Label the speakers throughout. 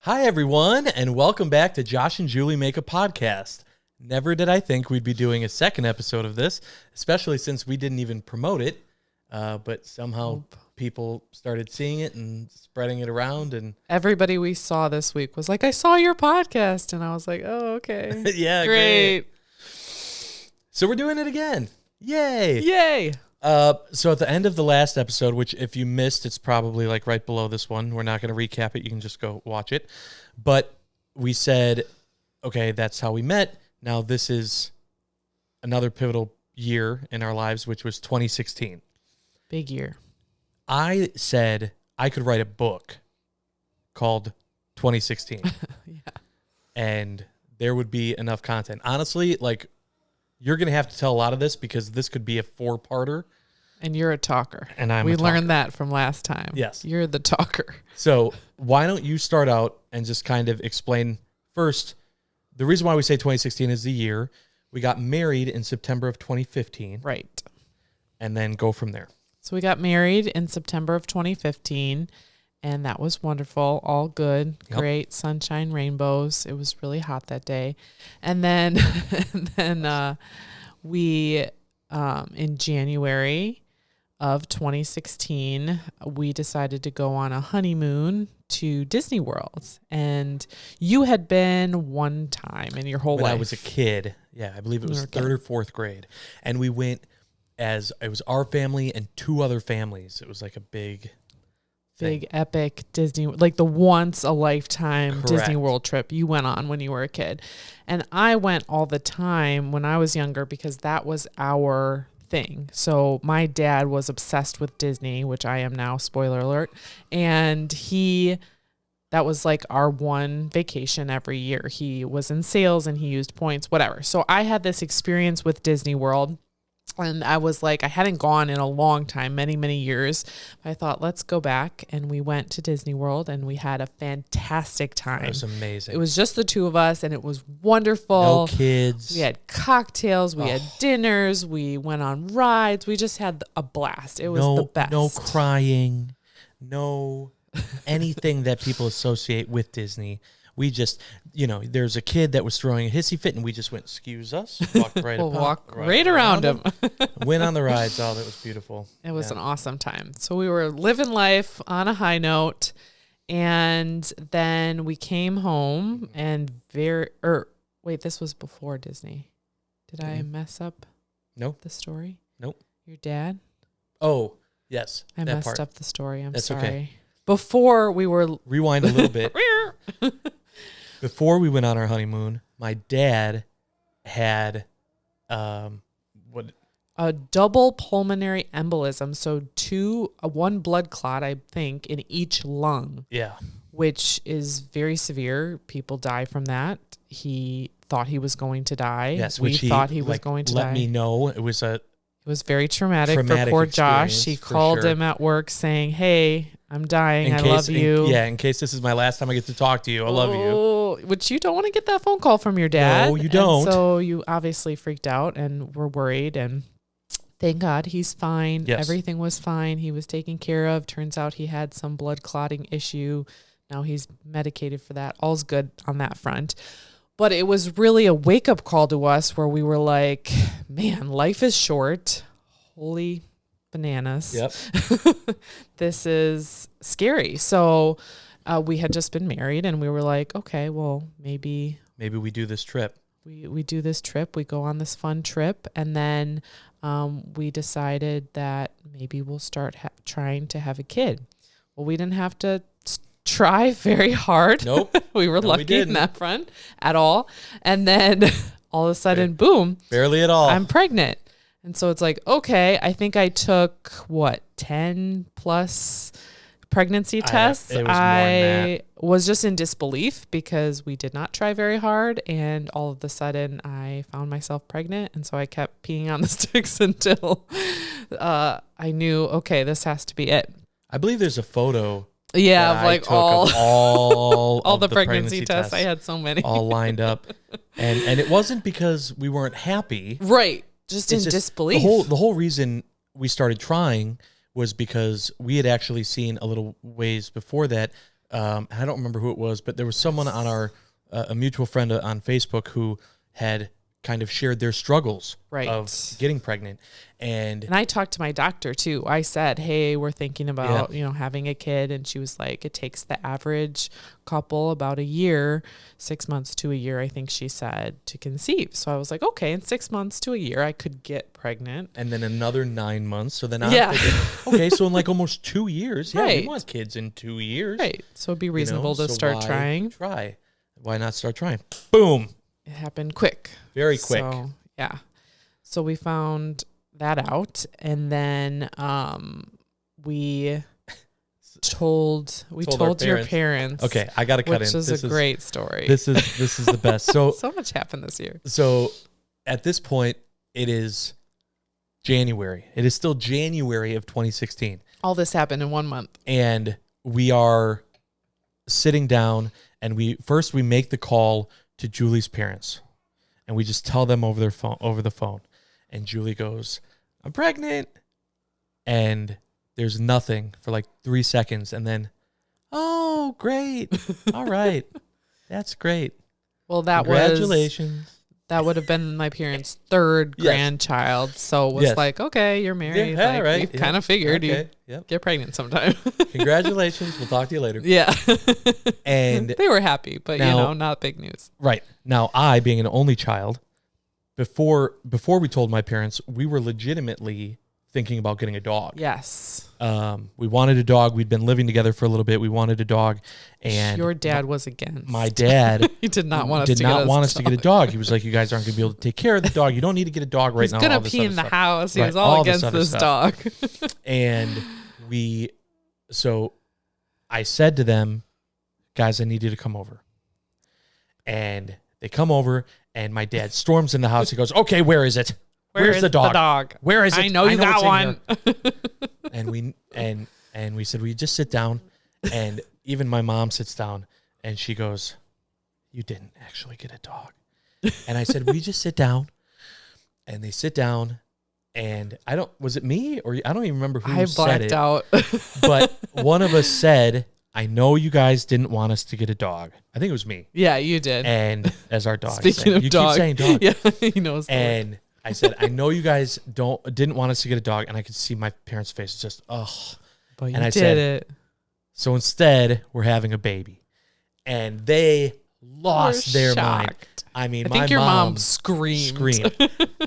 Speaker 1: Hi, everyone, and welcome back to Josh and Julie Make a Podcast. Never did I think we'd be doing a second episode of this, especially since we didn't even promote it, but somehow people started seeing it and spreading it around. And
Speaker 2: everybody we saw this week was like, I saw your podcast, and I was like, oh, okay.
Speaker 1: Yeah, great. So we're doing it again. Yay.
Speaker 2: Yay.
Speaker 1: So at the end of the last episode, which if you missed, it's probably like right below this one. We're not going to recap it. You can just go watch it. But we said, okay, that's how we met. Now this is another pivotal year in our lives, which was 2016.
Speaker 2: Big year.
Speaker 1: I said I could write a book called 2016.
Speaker 2: Yeah.
Speaker 1: And there would be enough content. Honestly, like, you're going to have to tell a lot of this because this could be a 4-parter.
Speaker 2: And you're a talker.
Speaker 1: And I'm
Speaker 2: We
Speaker 1: a talker.
Speaker 2: learned that from last time.
Speaker 1: Yes.
Speaker 2: You're the talker.
Speaker 1: So why don't you start out and just kind of explain first, the reason why we say 2016 is the year. We got married in September of 2015.
Speaker 2: Right.
Speaker 1: And then go from there.
Speaker 2: So we got married in September of 2015, and that was wonderful. All good.
Speaker 1: Yep.
Speaker 2: Great. Sunshine, rainbows. It was really hot that day. And then, we, in January of 2016, we decided to go on a honeymoon to Disney World. And you had been one time in your whole
Speaker 1: When
Speaker 2: life.
Speaker 1: I was a kid. Yeah, I believe it was
Speaker 2: Okay.
Speaker 1: 3rd or 4th grade. And we went as, it was our family and 2 other families. It was like a big thing.
Speaker 2: epic Disney, like the once a lifetime
Speaker 1: Correct.
Speaker 2: Disney World trip you went on when you were a kid. And I went all the time when I was younger because that was our thing. So my dad was obsessed with Disney, which I am now, spoiler alert. And that was like our one vacation every year. He was in sales and he used points, whatever. So I had this experience with Disney World. And I was like, I hadn't gone in a long time, many, many years. I thought, let's go back. And we went to Disney World and we had a fantastic time.
Speaker 1: It was amazing.
Speaker 2: It was just the 2 of us and it was wonderful.
Speaker 1: No kids.
Speaker 2: We had cocktails, we had dinners, we went on rides. We just had a blast. It was the best.
Speaker 1: No crying, no anything that people associate with Disney. We just, there's a kid that was throwing a hissy fit, and we just went, excuse us, walked right
Speaker 2: We'll
Speaker 1: upon-
Speaker 2: walk right around him.
Speaker 1: Went on the rides. Oh, that was beautiful.
Speaker 2: It was an awesome time. So we were living life on a high note. And then we came home and wait, this was before Disney. Did I mess up
Speaker 1: Nope.
Speaker 2: the story?
Speaker 1: Nope.
Speaker 2: Your dad?
Speaker 1: Oh, yes.
Speaker 2: I
Speaker 1: that
Speaker 2: messed
Speaker 1: part.
Speaker 2: up the story. I'm
Speaker 1: That's
Speaker 2: sorry.
Speaker 1: okay.
Speaker 2: Before we were
Speaker 1: Rewind a little bit. Before we went on our honeymoon, my dad had
Speaker 2: a double pulmonary embolism, so one blood clot, I think, in each lung,
Speaker 1: Yeah.
Speaker 2: which is very severe. People die from that. He thought he was going to die.
Speaker 1: Yes,
Speaker 2: we
Speaker 1: which he
Speaker 2: thought he was going to
Speaker 1: let
Speaker 2: die.
Speaker 1: me know. It was
Speaker 2: It was very traumatic for
Speaker 1: Traumatic
Speaker 2: poor Josh. He
Speaker 1: experience, for
Speaker 2: called
Speaker 1: sure.
Speaker 2: him at work saying, "Hey, I'm dying. I love you."
Speaker 1: in case this is my last time I get to talk to you. I love you.
Speaker 2: Which you don't want to get that phone call from your dad.
Speaker 1: No, you
Speaker 2: And
Speaker 1: don't.
Speaker 2: so you obviously freaked out and were worried. And thank God he's fine.
Speaker 1: Yes.
Speaker 2: Everything was fine. He was taken care of. Turns out he had some blood clotting issue. Now he's medicated for that. All's good on that front. But it was really a wake-up call to us where we were like, man, life is short. Holy bananas.
Speaker 1: Yep.
Speaker 2: This is scary. So we had just been married and we were like, okay, well, maybe
Speaker 1: we do this trip.
Speaker 2: we do this trip. We go on this fun trip. And then we decided that maybe we'll start trying to have a kid. Well, we didn't have to try very hard.
Speaker 1: Nope.
Speaker 2: We were
Speaker 1: No, we
Speaker 2: lucky in
Speaker 1: didn't.
Speaker 2: that front at all. And then all of a sudden, boom,
Speaker 1: Barely at all.
Speaker 2: I'm pregnant. And so it's like, okay, I think I took 10 plus pregnancy tests.
Speaker 1: it was more than that.
Speaker 2: Was just in disbelief because we did not try very hard. And all of a sudden I found myself pregnant. And so I kept peeing on the sticks until I knew, okay, this has to be it.
Speaker 1: I believe there's a photo.
Speaker 2: Yeah,
Speaker 1: that
Speaker 2: of
Speaker 1: I
Speaker 2: like
Speaker 1: took
Speaker 2: all
Speaker 1: of all
Speaker 2: all
Speaker 1: of
Speaker 2: the pregnancy tests. I had so many.
Speaker 1: all lined up, and it wasn't because we weren't happy.
Speaker 2: Right. Just in
Speaker 1: It's just
Speaker 2: disbelief.
Speaker 1: The whole reason we started trying was because we had actually seen a little ways before that I don't remember who it was, but there was someone on our a mutual friend on Facebook who had kind of shared their struggles
Speaker 2: Right.
Speaker 1: of getting pregnant. And
Speaker 2: I talked to my doctor too. I said, hey, we're thinking about, having a kid. And she was like, it takes the average couple about a year, 6 months to a year, I think she said, to conceive. So I was like, okay, in 6 months to a year, I could get pregnant.
Speaker 1: and then another 9 months. So then I'm
Speaker 2: Yeah.
Speaker 1: thinking, okay, so in like almost 2 years, we
Speaker 2: Right.
Speaker 1: want kids in 2 years.
Speaker 2: Right. So it'd be
Speaker 1: you know,
Speaker 2: reasonable to
Speaker 1: so
Speaker 2: start
Speaker 1: why
Speaker 2: trying.
Speaker 1: Try. Why not start trying? Boom.
Speaker 2: It happened quick.
Speaker 1: Very quick.
Speaker 2: So, yeah. So we found that out. And then we told
Speaker 1: our
Speaker 2: your parents.
Speaker 1: Okay, I got to cut
Speaker 2: which
Speaker 1: in.
Speaker 2: is a great story.
Speaker 1: This is the best. So
Speaker 2: so much happened this year.
Speaker 1: So at this point, it is January. It is still January of 2016.
Speaker 2: All this happened in 1 month.
Speaker 1: And we are sitting down and we make the call to Julie's parents. And we just tell them over the phone. And Julie goes, I'm pregnant. And there's nothing for like 3 seconds. And then, oh, great. All right. That's great.
Speaker 2: Well,
Speaker 1: Congratulations.
Speaker 2: That would have been my parents' third
Speaker 1: Yes.
Speaker 2: grandchild. So it was
Speaker 1: Yes.
Speaker 2: like, okay, you're married.
Speaker 1: Yeah,
Speaker 2: like,
Speaker 1: right.
Speaker 2: we kind of figured
Speaker 1: Okay.
Speaker 2: you'd
Speaker 1: Yep.
Speaker 2: get pregnant sometime.
Speaker 1: Congratulations. We'll talk to you later.
Speaker 2: Yeah.
Speaker 1: And
Speaker 2: they were happy, but
Speaker 1: now-
Speaker 2: not big news.
Speaker 1: right now, I being an only child, before we told my parents, we were legitimately thinking about getting a dog.
Speaker 2: Yes.
Speaker 1: We wanted a dog. We'd been living together for a little bit. We wanted a dog, and
Speaker 2: Your dad was against.
Speaker 1: my dad
Speaker 2: he did not want us
Speaker 1: did
Speaker 2: to
Speaker 1: not
Speaker 2: get
Speaker 1: want us to get a dog. He was like, "You guys aren't going to be able to take care of the dog. You don't need to get a dog right
Speaker 2: He's
Speaker 1: now."
Speaker 2: gonna
Speaker 1: all this
Speaker 2: pee
Speaker 1: other
Speaker 2: in the
Speaker 1: stuff.
Speaker 2: house. He
Speaker 1: Right,
Speaker 2: was all
Speaker 1: all this
Speaker 2: against
Speaker 1: other
Speaker 2: this
Speaker 1: stuff.
Speaker 2: dog.
Speaker 1: And so I said to them, guys, I need you to come over. And they come over, and my dad storms in the house. He goes, okay, where is it? Where's
Speaker 2: is
Speaker 1: the dog? Where is it?
Speaker 2: I know you got
Speaker 1: it's in
Speaker 2: one.
Speaker 1: here." And we said, we just sit down. And even my mom sits down, and she goes, you didn't actually get a dog. And I said, we just sit down. And they sit down. And was it me or I don't even remember who
Speaker 2: I
Speaker 1: said it.
Speaker 2: blacked out.
Speaker 1: But one of us said, I know you guys didn't want us to get a dog. I think it was me.
Speaker 2: Yeah, you did.
Speaker 1: And as our dog.
Speaker 2: Speaking of
Speaker 1: you
Speaker 2: dog,
Speaker 1: keep saying dog.
Speaker 2: yeah, he knows.
Speaker 1: And I said, I know you guys didn't want us to get a dog. And I could see my parents' faces just, ugh.
Speaker 2: But you
Speaker 1: and I
Speaker 2: did
Speaker 1: said,
Speaker 2: it.
Speaker 1: So instead, we're having a baby. And they lost
Speaker 2: We're
Speaker 1: their
Speaker 2: shocked.
Speaker 1: mind. I mean,
Speaker 2: I
Speaker 1: my
Speaker 2: think your mom
Speaker 1: mom
Speaker 2: screamed.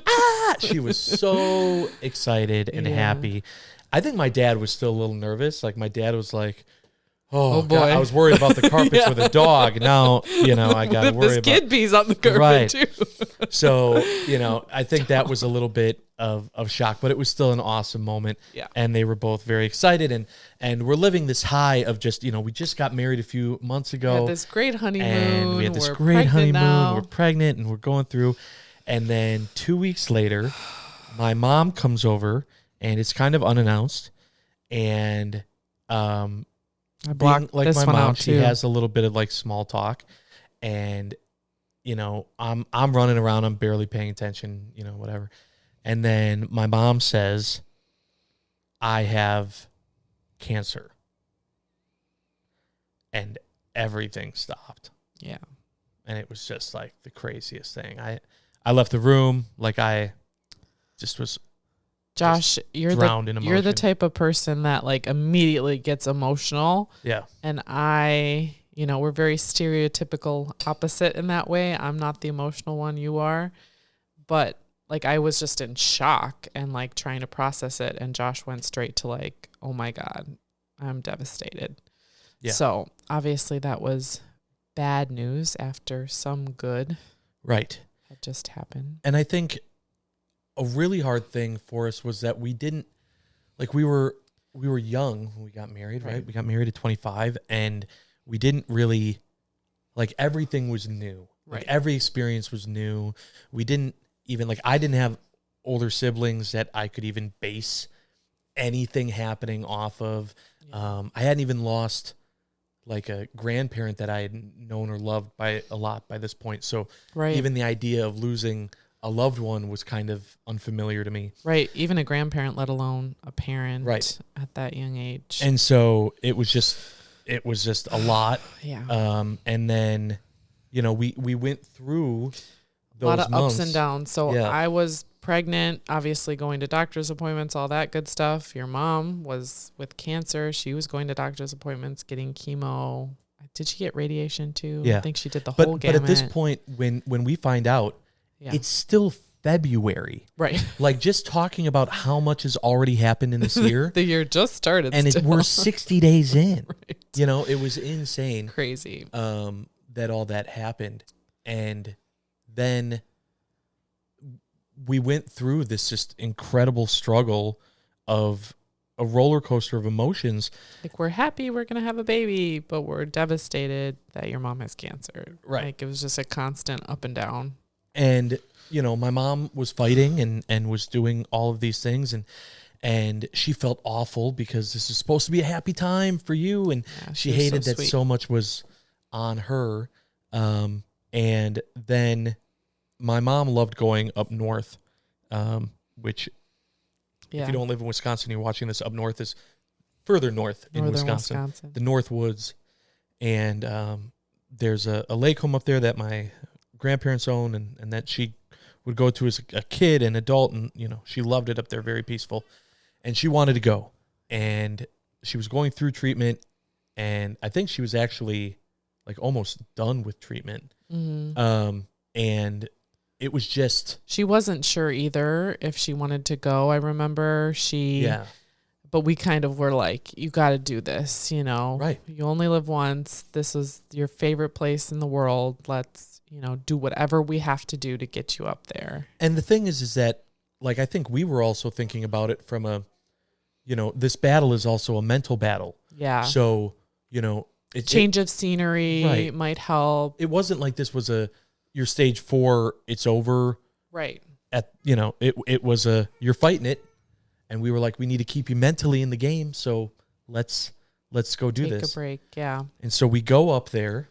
Speaker 1: ah! She was so excited and
Speaker 2: Yeah.
Speaker 1: happy. I think my dad was still a little nervous. Like my dad was like, "Oh,
Speaker 2: boy.
Speaker 1: God, I was worried about the carpets
Speaker 2: Yeah.
Speaker 1: with a dog. Now, I got to worry
Speaker 2: This
Speaker 1: about."
Speaker 2: kid pees on the carpet
Speaker 1: Right.
Speaker 2: too.
Speaker 1: So, I think that was a little bit of shock, but it was still an awesome moment.
Speaker 2: Yeah.
Speaker 1: And they were both very excited, and we're living this high of just, we just got married a few months
Speaker 2: We
Speaker 1: ago.
Speaker 2: had this great honeymoon.
Speaker 1: And we had this
Speaker 2: We're
Speaker 1: great
Speaker 2: pregnant
Speaker 1: honeymoon.
Speaker 2: now.
Speaker 1: We're pregnant and we're going through. And then 2 weeks later, my mom comes over and it's kind of unannounced. And
Speaker 2: I
Speaker 1: being
Speaker 2: blocked
Speaker 1: like
Speaker 2: this
Speaker 1: my
Speaker 2: one
Speaker 1: mom,
Speaker 2: out
Speaker 1: she
Speaker 2: too.
Speaker 1: has a little bit of like small talk. And I'm running around, I'm barely paying attention, whatever. And then my mom says, I have cancer. And everything stopped.
Speaker 2: Yeah.
Speaker 1: And it was just like the craziest thing. I left the room like I just was
Speaker 2: Josh, you're
Speaker 1: drowned in
Speaker 2: you're the
Speaker 1: emotion.
Speaker 2: type of person that like immediately gets emotional,
Speaker 1: yeah.
Speaker 2: and we're very stereotypical opposite in that way. I'm not the emotional one, you are, but like I was just in shock and like trying to process it, and Josh went straight to like, oh my God, I'm devastated.
Speaker 1: Yeah.
Speaker 2: So obviously that was bad news after some good
Speaker 1: Right.
Speaker 2: had just happened.
Speaker 1: And I think a really hard thing for us was that we didn't we were young when we got married, right?
Speaker 2: Right.
Speaker 1: We got married at 25 and we didn't really everything was new. Like
Speaker 2: Right.
Speaker 1: every experience was new. We didn't even I didn't have older siblings that I could even base anything happening off of.
Speaker 2: Yeah.
Speaker 1: I hadn't even lost a grandparent that I had known or loved by a lot by this point. So
Speaker 2: Right.
Speaker 1: even the idea of losing a loved one was kind of unfamiliar to me.
Speaker 2: Right. Even a grandparent, let alone a parent
Speaker 1: Right.
Speaker 2: at that young age.
Speaker 1: And so it was it was just a lot.
Speaker 2: Yeah.
Speaker 1: And then, you know, we went through those
Speaker 2: A lot of
Speaker 1: months.
Speaker 2: ups and downs. So
Speaker 1: Yeah.
Speaker 2: I was pregnant, obviously going to doctor's appointments, all that good stuff. Your mom was with cancer. She was going to doctor's appointments, getting chemo. Did she get radiation too?
Speaker 1: Yeah.
Speaker 2: I think she did the whole
Speaker 1: But
Speaker 2: gamut.
Speaker 1: at this point, when we find out,
Speaker 2: yeah.
Speaker 1: it's still February.
Speaker 2: right.
Speaker 1: Like, just talking about how much has already happened in this year,
Speaker 2: The year just started
Speaker 1: and
Speaker 2: still.
Speaker 1: we're 60 days in.
Speaker 2: Right.
Speaker 1: You know, it was insane.
Speaker 2: Crazy.
Speaker 1: That all that happened. And then we went through this just incredible struggle of a roller coaster of emotions.
Speaker 2: Like, we're happy we're going to have a baby, but we're devastated that your mom has cancer.
Speaker 1: Right.
Speaker 2: Like, it was just a constant up and down.
Speaker 1: And, you know, my mom was fighting and was doing all of these things, and she felt awful because this is supposed to be a happy time for you, and
Speaker 2: Yeah,
Speaker 1: she
Speaker 2: was so
Speaker 1: hated that
Speaker 2: sweet.
Speaker 1: so much was on her. And then my mom loved going up north, which
Speaker 2: Yeah.
Speaker 1: if you don't live in Wisconsin, you're watching this, up north is further north in
Speaker 2: Northern
Speaker 1: Wisconsin, the North Woods. And there's a lake home up there that my grandparents own, and that she would go to as a kid and adult, and, you know, she loved it up there, very peaceful. And she wanted to go. And she was going through treatment, and I think she was actually like almost done with treatment.
Speaker 2: Mm-hmm.
Speaker 1: And it was just,
Speaker 2: She wasn't sure either if she wanted to go. I remember
Speaker 1: yeah,
Speaker 2: but we kind of were like, you got to do this, you know.
Speaker 1: Right.
Speaker 2: You only live once. This is your favorite place in the world. Let's, you know, do whatever we have to do to get you up there.
Speaker 1: And the thing is that, like, I think we were also thinking about it from a, you know, this battle is also a mental battle.
Speaker 2: Yeah.
Speaker 1: So, you know,
Speaker 2: Change of scenery
Speaker 1: Right.
Speaker 2: might help.
Speaker 1: it wasn't like this was your stage 4, it's over.
Speaker 2: Right.
Speaker 1: You know, it was you're fighting it. And we were like, we need to keep you mentally in the game. So let's go do
Speaker 2: Take
Speaker 1: this.
Speaker 2: a break. Yeah.
Speaker 1: And so we go up there,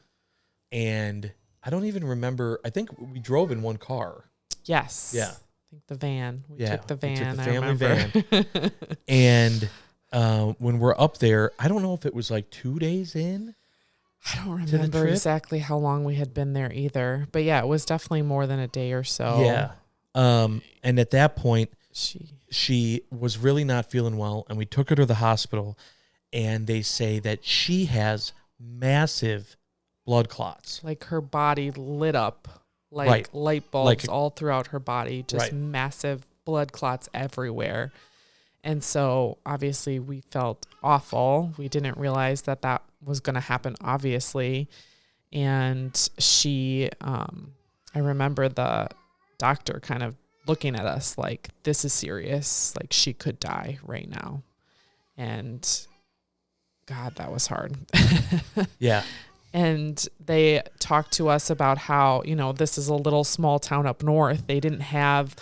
Speaker 1: and I don't even remember. I think we drove in one car.
Speaker 2: Yes.
Speaker 1: Yeah.
Speaker 2: I think the van. We
Speaker 1: Yeah,
Speaker 2: took the
Speaker 1: we took
Speaker 2: van.
Speaker 1: the
Speaker 2: I
Speaker 1: family
Speaker 2: remember.
Speaker 1: And when we're up there, I don't know if it was like 2 days in.
Speaker 2: I don't
Speaker 1: the
Speaker 2: remember
Speaker 1: trip?
Speaker 2: exactly how long we had been there either. But yeah, it was definitely more than a day or so.
Speaker 1: Yeah. And at that point,
Speaker 2: She
Speaker 1: she was really not feeling well, and we took her to the hospital, and they say that she has massive blood clots.
Speaker 2: like her body lit up like
Speaker 1: Right.
Speaker 2: light bulbs
Speaker 1: Like-
Speaker 2: all throughout her body, just
Speaker 1: Right.
Speaker 2: massive blood clots everywhere. And so obviously we felt awful. We didn't realize that that was going to happen, obviously. And she, I remember the doctor kind of looking at us like, this is serious. Like, she could die right now. And God, that was hard.
Speaker 1: Yeah.
Speaker 2: And they talked to us about how, you know, this is a little small town up north. They didn't have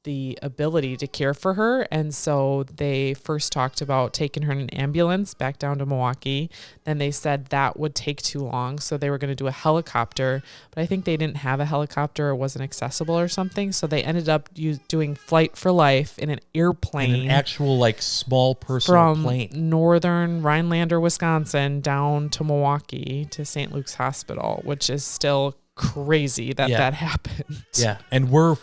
Speaker 2: the ability to care for her. And so they first talked about taking her in an ambulance back down to Milwaukee. Then they said that would take too long. So they were going to do a helicopter. But I think they didn't have a helicopter or wasn't accessible or something. So they ended up doing Flight for Life in an airplane.
Speaker 1: In an actual, like, small personal
Speaker 2: from
Speaker 1: plane.
Speaker 2: northern Rhinelander, Wisconsin, down to Milwaukee to St. Luke's Hospital, which is still crazy that
Speaker 1: Yeah.
Speaker 2: that happened.
Speaker 1: Yeah. And we're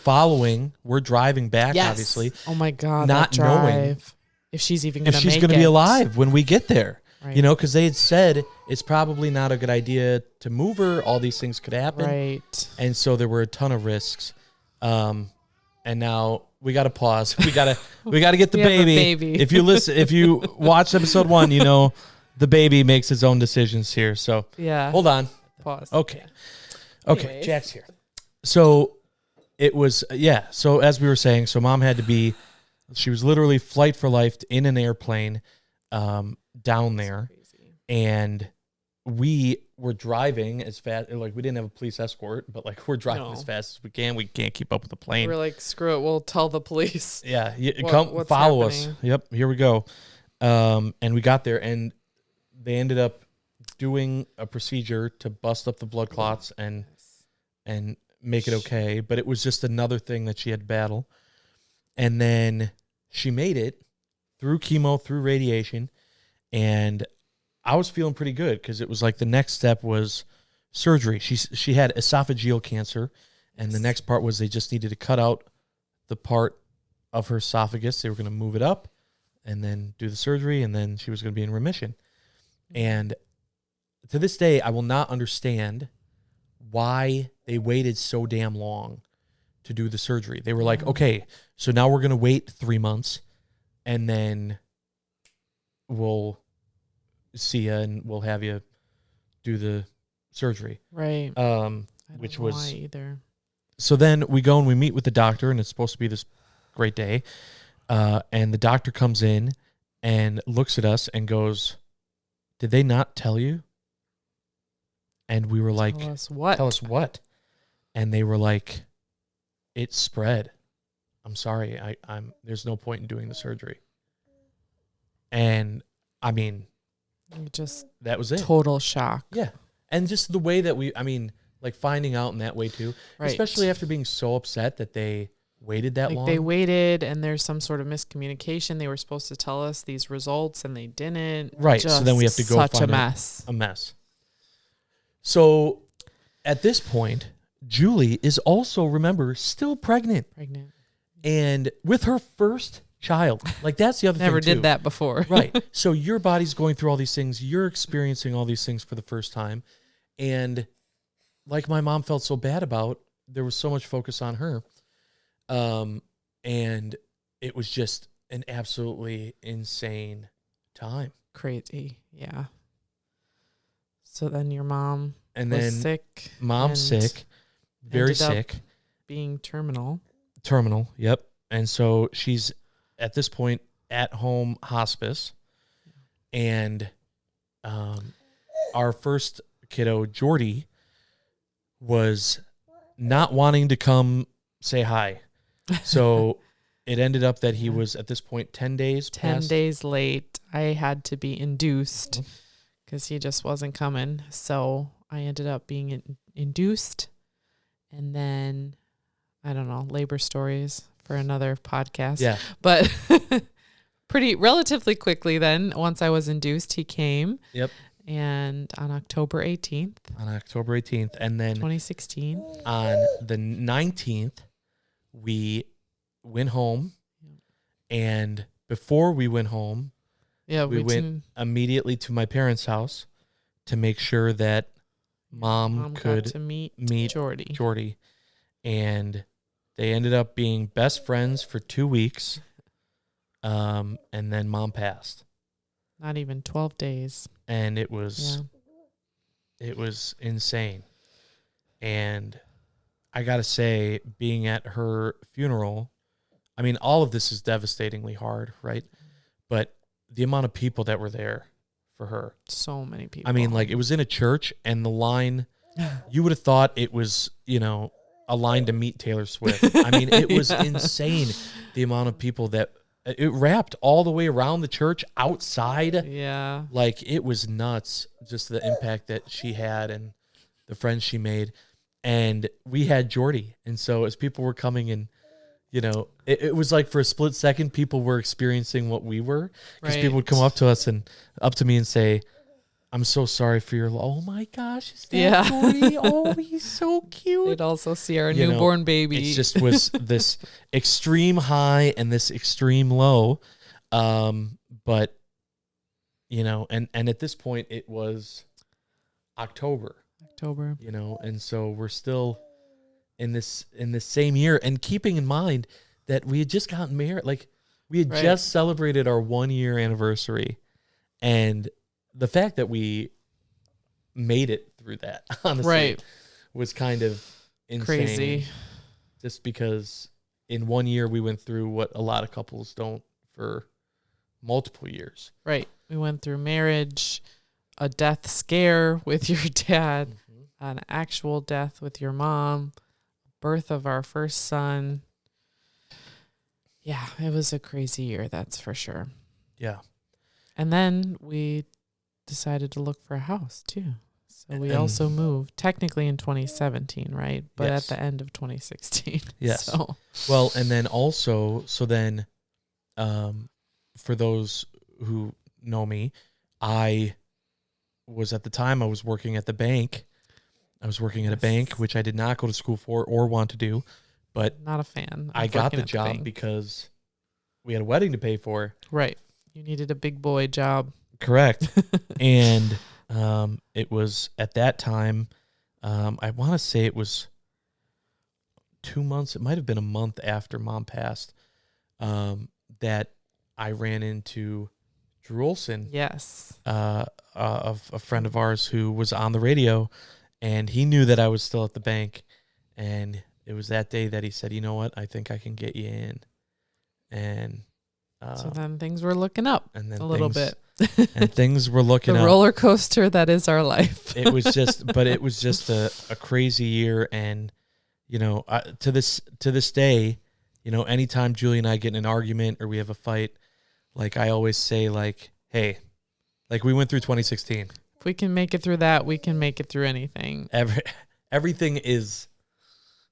Speaker 1: driving back, obviously,
Speaker 2: Oh my God.
Speaker 1: not
Speaker 2: that
Speaker 1: knowing
Speaker 2: drive. If she's even going
Speaker 1: if
Speaker 2: to
Speaker 1: she's
Speaker 2: make
Speaker 1: going to
Speaker 2: it.
Speaker 1: be alive when we get there.
Speaker 2: Right.
Speaker 1: You know, because they had said it's probably not a good idea to move her. All these things could happen.
Speaker 2: Right.
Speaker 1: And so there were a ton of risks. And now we got to pause. We got to get the
Speaker 2: We have a
Speaker 1: baby.
Speaker 2: baby.
Speaker 1: If you watch episode 1, you know the baby makes his own decisions here. So
Speaker 2: Yeah.
Speaker 1: hold on.
Speaker 2: Pause.
Speaker 1: Okay.
Speaker 2: Anyways.
Speaker 1: Jack's here. So it was, so as we were saying, so mom had to be, she was literally Flight for Life in an airplane down there.
Speaker 2: Crazy.
Speaker 1: And we were driving as fast, like, we didn't have a police escort, but, like, we're driving
Speaker 2: No.
Speaker 1: as fast as we can. We can't keep up with the plane.
Speaker 2: We were like, screw it. We'll tell the police.
Speaker 1: Yeah,
Speaker 2: what's
Speaker 1: follow us.
Speaker 2: happening.
Speaker 1: Yep, here we go. And we got there, and they ended up doing a procedure to bust up the blood clots and make it okay. But it was just another thing that she had to battle. And then she made it through chemo, through radiation, and I was feeling pretty good because it was like the next step was surgery. She had esophageal cancer, and the next part was they just needed to cut out the part of her esophagus. They were going to move it up and then do the surgery, and then she was going to be in remission. And to this day, I will not understand why they waited so damn long to do the surgery. They were like, okay, so now we're going to wait 3 months, and then we'll see you and we'll have you do the surgery.
Speaker 2: Right.
Speaker 1: Which was
Speaker 2: why either.
Speaker 1: So then we go and we meet with the doctor, and it's supposed to be this great day. And the doctor comes in and looks at us and goes, "Did they not tell you?" And we were like,
Speaker 2: Tell us what?
Speaker 1: Tell us what? And they were like, "It spread. I'm sorry. I'm there's no point in doing the surgery." And I mean,
Speaker 2: Just
Speaker 1: that was it.
Speaker 2: total shock.
Speaker 1: Yeah. And just the way that like finding out in that way too,
Speaker 2: Right.
Speaker 1: especially after being so upset that they waited that
Speaker 2: Like
Speaker 1: long.
Speaker 2: they waited, and there's some sort of miscommunication. They were supposed to tell us these results, and they didn't.
Speaker 1: Right. So then we have to go
Speaker 2: such
Speaker 1: find
Speaker 2: a mess.
Speaker 1: A mess. So at this point, Julie is also, remember, still pregnant
Speaker 2: Pregnant.
Speaker 1: and with her first child. Like that's the other
Speaker 2: Never
Speaker 1: thing too.
Speaker 2: did that before.
Speaker 1: Right. So your body's going through all these things. You're experiencing all these things for the first time. And like my mom felt so bad about, there was so much focus on her. And it was just an absolutely insane time.
Speaker 2: Crazy. Yeah. So then your mom
Speaker 1: And
Speaker 2: was
Speaker 1: then
Speaker 2: sick.
Speaker 1: mom's
Speaker 2: and
Speaker 1: sick, very
Speaker 2: ended up
Speaker 1: sick,
Speaker 2: being terminal.
Speaker 1: terminal. Yep. And so she's at this point at home hospice. And our first kiddo, Jordy, was not wanting to come say hi. So it ended up that he was at this point 10 days
Speaker 2: 10
Speaker 1: past.
Speaker 2: days late. I had to be induced because he just wasn't coming. So I ended up being induced. And then, I don't know, labor stories for another podcast.
Speaker 1: Yeah.
Speaker 2: But relatively quickly then, once I was induced, he came.
Speaker 1: Yep.
Speaker 2: And on October 18th,
Speaker 1: On October 18th. And then
Speaker 2: 2016.
Speaker 1: on the 19th, we went home. And before we went home,
Speaker 2: Yeah,
Speaker 1: we went immediately to my parents' house to make sure that mom could
Speaker 2: got to meet
Speaker 1: Jordy.
Speaker 2: Jordy.
Speaker 1: And they ended up being best friends for 2 weeks. And then mom passed.
Speaker 2: Not even 12 days.
Speaker 1: And it was
Speaker 2: Yeah.
Speaker 1: it was insane. And I got to say, being at her funeral, I mean, all of this is devastatingly hard, right? But the amount of people that were there for her.
Speaker 2: So many people.
Speaker 1: I mean, like, it was in a church, and the line, you would have thought it was, a line to meet Taylor Swift. I mean, it was insane, the amount of people that, it wrapped all the way around the church outside.
Speaker 2: Yeah.
Speaker 1: Like, it was nuts, just the impact that she had and the friends she made. And we had Jordy. And so as people were coming in, it was like for a split second, people were experiencing what we were. Because people would come up to me and say, "I'm so sorry for your, oh my gosh, is that Jordy? Oh, he's so cute."
Speaker 2: They'd also see our newborn baby.
Speaker 1: It just was this extreme high and this extreme low. But, and at this point it was October, and so we're still in this same year, and keeping in mind that we had just gotten married, like we had just celebrated our 1 year anniversary, and the fact that we made it through that, honestly, was kind of insane.
Speaker 2: Crazy.
Speaker 1: Just because in 1 year we went through what a lot of couples don't for multiple years.
Speaker 2: Right. We went through marriage, a death scare with your dad, an actual death with your mom, birth of our first son. Yeah, it was a crazy year, that's for sure.
Speaker 1: Yeah.
Speaker 2: And then we decided to look for a house too. So we also moved technically in 2017, right? But at the end of 2016.
Speaker 1: Yes.
Speaker 2: So.
Speaker 1: Well, and then also, for those who know me, I was at the time I was working at the bank. I was working at a bank, which I did not go to school for or want to do, but
Speaker 2: Not a fan.
Speaker 1: I got the job because we had a wedding to pay for.
Speaker 2: Right. You needed a big boy job.
Speaker 1: Correct. And it was at that time, I want to say it was 2 months. It might have been a month after Mom passed, that I ran into Drew Olson.
Speaker 2: Yes.
Speaker 1: Of a friend of ours who was on the radio, and he knew that I was still at the bank, and it was that day that he said, "You know what? I think I can get you in." And
Speaker 2: so then things were looking up
Speaker 1: and then
Speaker 2: a little bit.
Speaker 1: And things were looking
Speaker 2: the
Speaker 1: up.
Speaker 2: roller coaster that is our life.
Speaker 1: It was just a crazy year, and to this day, anytime Julie and I get in an argument or we have a fight, like I always say, like, hey, like we went through 2016.
Speaker 2: If we can make it through that, we can make it through anything.
Speaker 1: Everything is,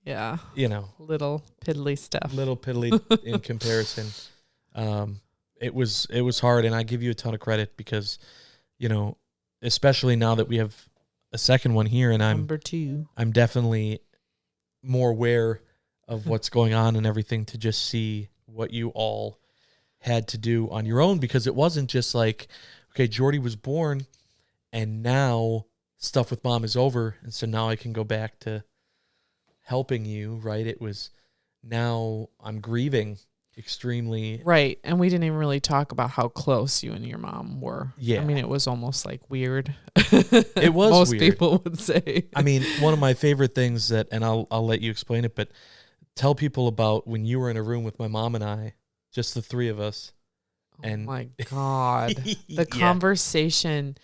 Speaker 2: little piddly stuff.
Speaker 1: Little piddly in comparison. It was hard, and I give you a ton of credit because, especially now that we have a second one here, and
Speaker 2: Number 2.
Speaker 1: I'm definitely more aware of what's going on and everything, to just see what you all had to do on your own, because it wasn't just like, okay, Jordy was born and now stuff with Mom is over, and so now I can go back to helping you, right? It was, now I'm grieving extremely.
Speaker 2: Right. And we didn't even really talk about how close you and your mom were.
Speaker 1: Yeah.
Speaker 2: I mean, it was almost like weird.
Speaker 1: It was
Speaker 2: Most
Speaker 1: weird.
Speaker 2: people would say.
Speaker 1: I mean, one of my favorite things that, and I'll let you explain it, but tell people about when you were in a room with my mom and I, just the three of us.
Speaker 2: Oh my God. The conversation,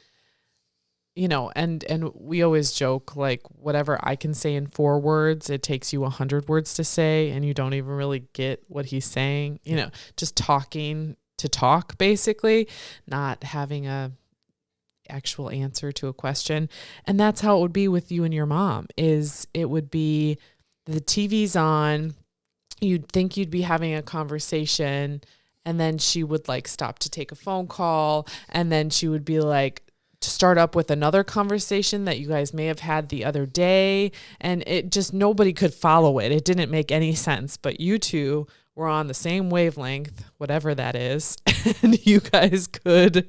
Speaker 2: and we always joke, like, whatever I can say in 4 words, it takes you 100 words to say, and you don't even really get what he's saying, just talking to talk, basically, not having a actual answer to a question. And that's how it would be with you and your mom. It would be the TV's on, you'd think you'd be having a conversation, and then she would like stop to take a phone call, and then she would be like, to start up with another conversation that you guys may have had the other day. And it just, nobody could follow it. It didn't make any sense, but you two were on the same wavelength, whatever that is. And you guys could,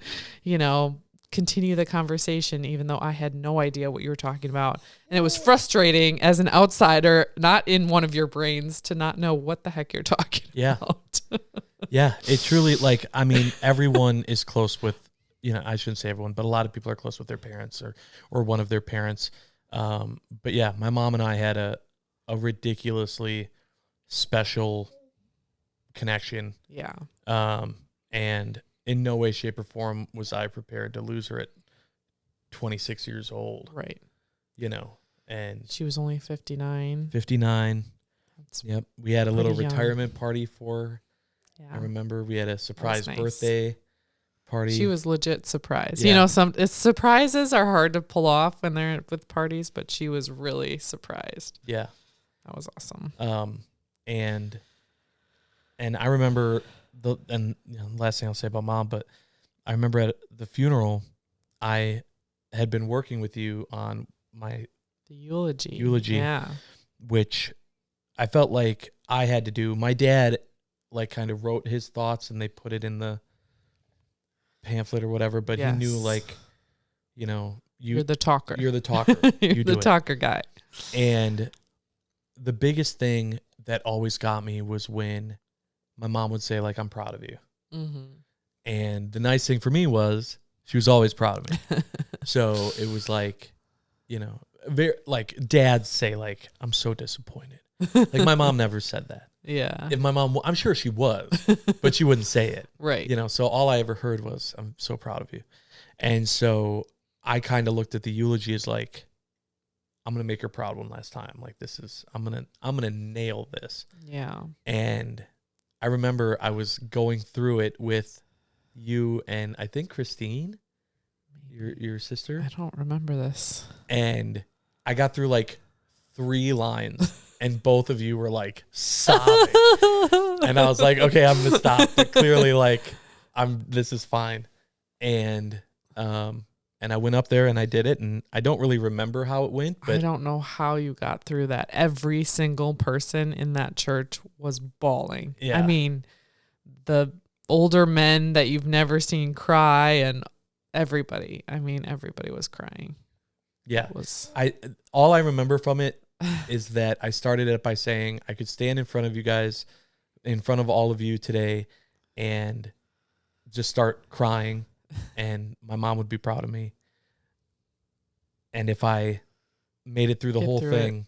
Speaker 2: continue the conversation, even though I had no idea what you were talking about. And it was frustrating as an outsider, not in one of your brains, to not know what the heck you're talking about.
Speaker 1: Yeah. It truly, like, I mean, everyone is close with, I shouldn't say everyone, but a lot of people are close with their parents or one of their parents. But yeah, my mom and I had a ridiculously special connection.
Speaker 2: Yeah.
Speaker 1: And in no way, shape, or form was I prepared to lose her at 26 years old.
Speaker 2: Right.
Speaker 1: And
Speaker 2: she was only 59.
Speaker 1: 59. Yep. We had a little
Speaker 2: young.
Speaker 1: retirement party for her.
Speaker 2: Yeah.
Speaker 1: I remember we had a surprise
Speaker 2: nice.
Speaker 1: birthday party.
Speaker 2: She was legit surprised.
Speaker 1: Yeah.
Speaker 2: Surprises are hard to pull off when they're with parties, but she was really surprised.
Speaker 1: Yeah.
Speaker 2: That was awesome.
Speaker 1: And I remember last thing I'll say about Mom, but I remember at the funeral, I had been working with you on the eulogy.
Speaker 2: Yeah.
Speaker 1: Which I felt like I had to do. My dad like kind of wrote his thoughts and they put it in the pamphlet or whatever, but he knew, like, you're
Speaker 2: the talker.
Speaker 1: You're the talker.
Speaker 2: You're the talker guy.
Speaker 1: And the biggest thing that always got me was when my mom would say, like, I'm proud of you.
Speaker 2: Mm-hmm.
Speaker 1: And the nice thing for me was she was always proud of me. So it was like, very, like, dads say, like, I'm so disappointed. Like, my mom never said that.
Speaker 2: Yeah.
Speaker 1: If my mom, I'm sure she was, but she wouldn't say it.
Speaker 2: Right.
Speaker 1: So all I ever heard was, I'm so proud of you. And so I kind of looked at the eulogy as like, I'm going to make her proud one last time. Like, I'm going to nail this.
Speaker 2: Yeah.
Speaker 1: And I remember I was going through it with you and I think Christine, your sister.
Speaker 2: I don't remember this.
Speaker 1: And I got through like 3 lines and both of you were like sobbing. And I was like, okay, I'm going to stop. But clearly, like, this is fine. And and I went up there and I did it, and I don't really remember how it went,
Speaker 2: I
Speaker 1: but
Speaker 2: don't know how you got through that. Every single person in that church was bawling.
Speaker 1: Yeah.
Speaker 2: I mean, the older men that you've never seen cry, and everybody. I mean, everybody was crying.
Speaker 1: yeah,
Speaker 2: It was
Speaker 1: all I remember from it is that I started it by saying I could stand in front of you guys, in front of all of you today, and just start crying, and my mom would be proud of me. And if I made it through the
Speaker 2: Get
Speaker 1: whole
Speaker 2: through
Speaker 1: thing,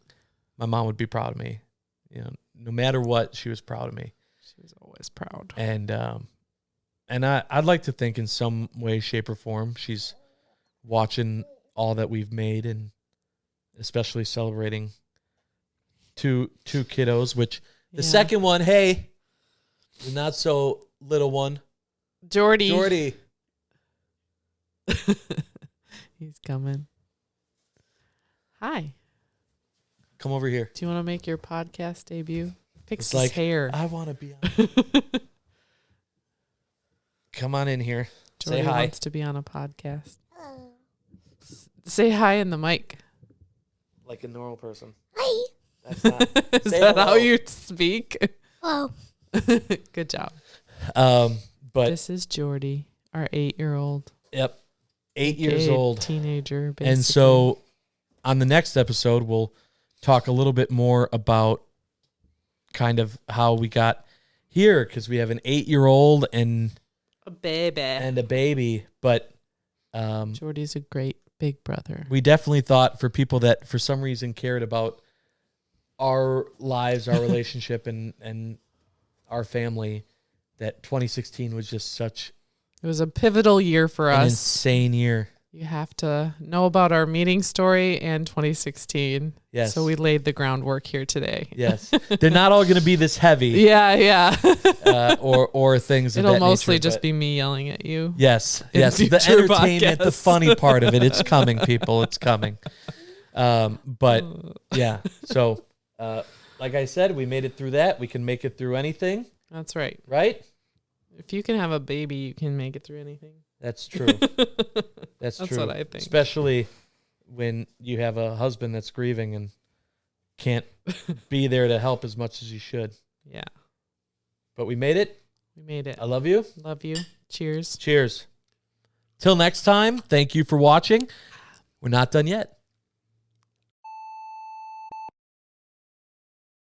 Speaker 1: my mom would be proud of me. You know, no matter what, she was proud of me.
Speaker 2: She was always proud.
Speaker 1: And I'd like to think in some way, shape, or form, she's watching all that we've made, and especially celebrating two kiddos, which the
Speaker 2: Yeah.
Speaker 1: second one, hey, the not so little one,
Speaker 2: Jordy.
Speaker 1: Jordy.
Speaker 2: He's coming. Hi.
Speaker 1: Come over here.
Speaker 2: Do you want to make your podcast debut? Fix
Speaker 1: It's
Speaker 2: his
Speaker 1: like,
Speaker 2: hair.
Speaker 1: I want to be on. Come on in here.
Speaker 2: Jordy
Speaker 1: Say hi.
Speaker 2: wants to be on a podcast. Say hi in the mic.
Speaker 1: Like a normal person.
Speaker 3: Hi.
Speaker 1: That's not.
Speaker 2: Is
Speaker 1: Say
Speaker 2: that how
Speaker 1: hello.
Speaker 2: you speak?
Speaker 3: Hello.
Speaker 2: Good job.
Speaker 1: But
Speaker 2: This is Jordy, our 8-year-old.
Speaker 1: yep, 8 years
Speaker 2: aka
Speaker 1: old.
Speaker 2: teenager. Basically.
Speaker 1: And so on the next episode, we'll talk a little bit more about kind of how we got here, because we have an 8-year-old and
Speaker 2: a baby.
Speaker 1: a baby. But
Speaker 2: Jordy's a great big brother.
Speaker 1: we definitely thought, for people that for some reason cared about our lives, our relationship, and our family, that 2016 was just such
Speaker 2: It was a pivotal year for
Speaker 1: an
Speaker 2: us.
Speaker 1: insane year.
Speaker 2: You have to know about our meeting story and 2016.
Speaker 1: Yes.
Speaker 2: So we laid the groundwork here today.
Speaker 1: Yes. They're not all going to be this heavy.
Speaker 2: Yeah.
Speaker 1: Or things of
Speaker 2: It'll
Speaker 1: that
Speaker 2: mostly
Speaker 1: nature,
Speaker 2: just
Speaker 1: but-
Speaker 2: be me yelling at you.
Speaker 1: Yes,
Speaker 2: in
Speaker 1: yes. The
Speaker 2: future
Speaker 1: entertainment, the
Speaker 2: podcasts.
Speaker 1: funny part of it, it's coming, people. It's coming. But yeah, so like I said, we made it through that. We can make it through anything,
Speaker 2: That's right.
Speaker 1: right?
Speaker 2: If you can have a baby, you can make it through anything.
Speaker 1: That's true. That's
Speaker 2: That's
Speaker 1: true.
Speaker 2: what I think.
Speaker 1: Especially when you have a husband that's grieving and can't be there to help as much as you should.
Speaker 2: Yeah.
Speaker 1: But we made it.
Speaker 2: We made it.
Speaker 1: I love you.
Speaker 2: Love you. Cheers.
Speaker 1: Cheers. Till next time, thank you for watching. We're not done yet.